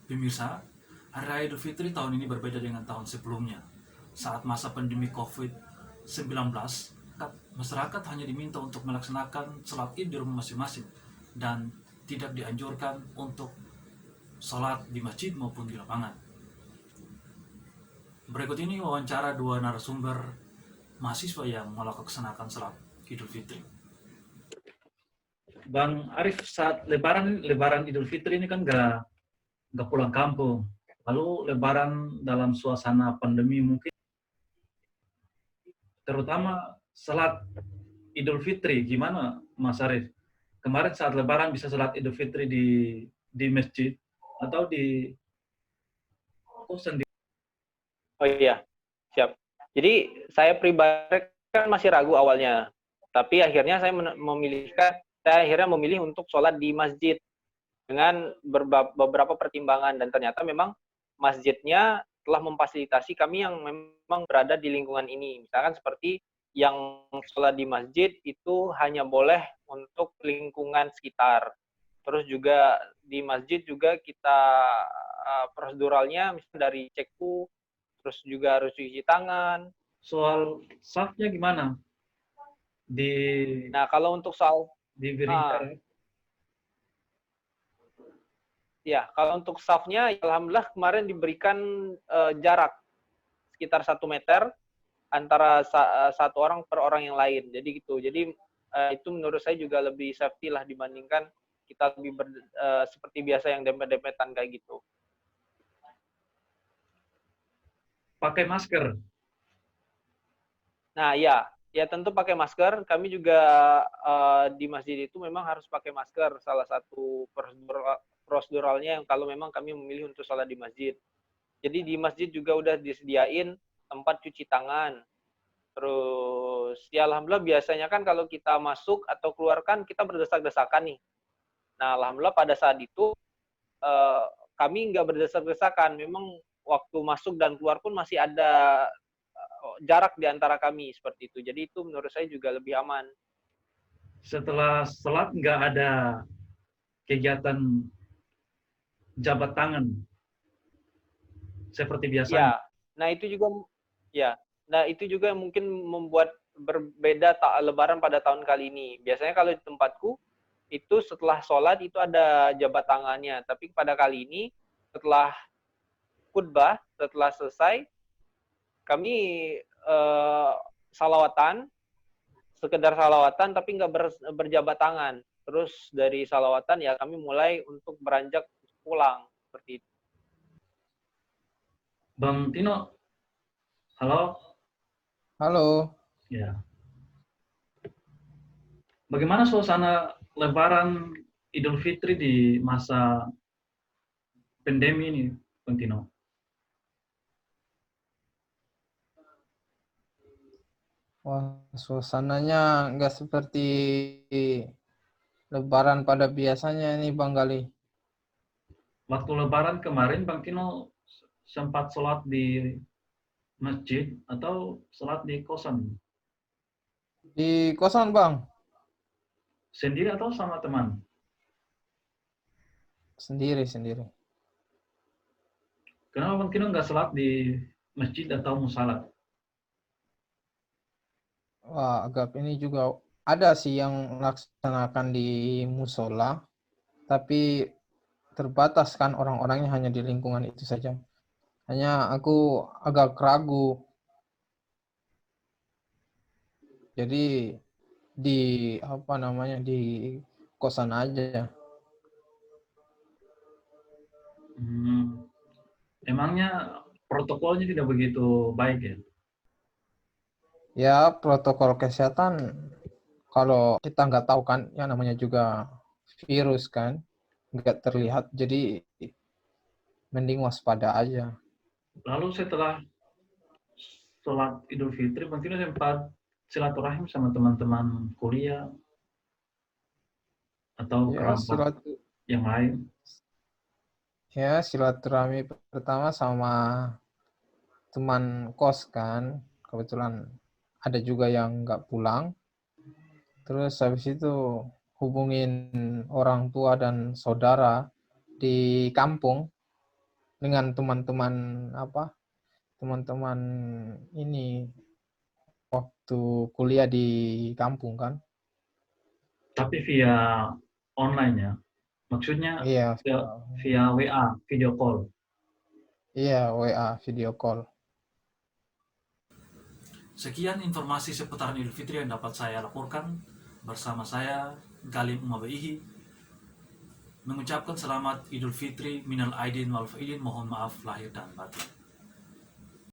Pemirsa, Hari Raya Idul Fitri tahun ini berbeda dengan tahun sebelumnya. Saat masa pandemi COVID-19, masyarakat hanya diminta untuk melaksanakan sholat id di rumah masing-masing dan tidak dianjurkan untuk sholat di masjid maupun di lapangan. Berikut ini wawancara dua narasumber mahasiswa yang melaksanakan sholat Idul Fitri. Bang Arif, saat Lebaran Idul Fitri ini kan nggak pulang kampung. Lalu Lebaran dalam suasana pandemi mungkin, terutama salat Idul Fitri, gimana Mas Arif? Kemarin saat Lebaran bisa salat Idul Fitri di masjid atau di kosan? Oh iya, siap. Jadi saya pribadi kan masih ragu awalnya, tapi akhirnya saya akhirnya memilih untuk sholat di masjid dengan beberapa pertimbangan, dan ternyata memang masjidnya telah memfasilitasi kami yang memang berada di lingkungan ini. Misalkan seperti yang sholat di masjid itu hanya boleh untuk lingkungan sekitar. Terus juga di masjid juga kita proseduralnya misalnya dari cekku, terus juga harus cuci tangan. Soal safnya gimana? Di Nah, kalau untuk soal Biringkara? ya, kalau untuk staffnya, alhamdulillah kemarin diberikan jarak sekitar 1 meter antara satu orang per orang yang lain. Jadi gitu. Jadi itu menurut saya juga lebih safety lah dibandingkan kita lebih seperti biasa yang dempet-dempetan kayak gitu. Pakai masker? Nah, ya tentu pakai masker. Kami juga di masjid itu memang harus pakai masker. Salah satu proseduralnya yang kalau memang kami memilih untuk sholat di masjid. Jadi di masjid juga udah disediain tempat cuci tangan. Terus ya alhamdulillah biasanya kan kalau kita masuk atau keluarkan kita berdesak-desakan nih. Nah alhamdulillah pada saat itu eh, kami nggak berdesak-desakan. Memang waktu masuk dan keluar pun masih ada jarak di antara kami seperti itu. Jadi itu menurut saya juga lebih aman. Setelah salat nggak ada kegiatan jabat tangan seperti biasanya? Ya, nah itu juga ya, nah itu juga mungkin membuat berbeda Lebaran pada tahun kali ini. Biasanya kalau di tempatku itu setelah sholat itu ada jabat tangannya, tapi pada kali ini setelah khutbah, setelah selesai kami eh, salawatan, sekedar salawatan tapi nggak berjabat tangan. Terus dari salawatan ya kami mulai untuk beranjak pulang seperti itu. Bang Tino, halo? Halo. Ya. Bagaimana suasana Lebaran Idul Fitri di masa pandemi ini, Bang Tino? Wah, suasananya nggak seperti Lebaran pada biasanya ini, Bang Gali. Waktu Lebaran kemarin, Bang Tino sempat sholat di masjid atau sholat di kosan? Di kosan, Bang. Sendiri atau sama teman? Sendiri. Kenapa Bang Tino nggak sholat di masjid atau musola? Wah, agak ini juga ada sih yang melaksanakan di musola, tapi terbatas kan orang-orangnya hanya di lingkungan itu saja. Hanya aku agak ragu. Jadi di apa namanya di kosan aja. Emangnya protokolnya tidak begitu baik ya? Ya, protokol kesehatan kalau kita nggak tahu kan, yang namanya juga virus kan, nggak terlihat, jadi mending waspada aja. Lalu setelah sholat Idul Fitri, Bang Tino sempat silaturahim sama teman-teman kuliah atau Ya, kerabat yang lain? silaturahmi pertama sama teman kos kan, kebetulan ada juga yang nggak pulang. Terus habis itu hubungin orang tua dan saudara di kampung. dengan teman-teman teman-teman ini waktu kuliah di kampung kan. Tapi via online ya. Maksudnya Iya, via WA, video call. iya WA video call. Sekian informasi seputaran Idul Fitri yang dapat saya laporkan. Bersama saya, Galim Umabaihi, mengucapkan selamat Idul Fitri, minal aidin wal faidin, mohon maaf lahir dan batin.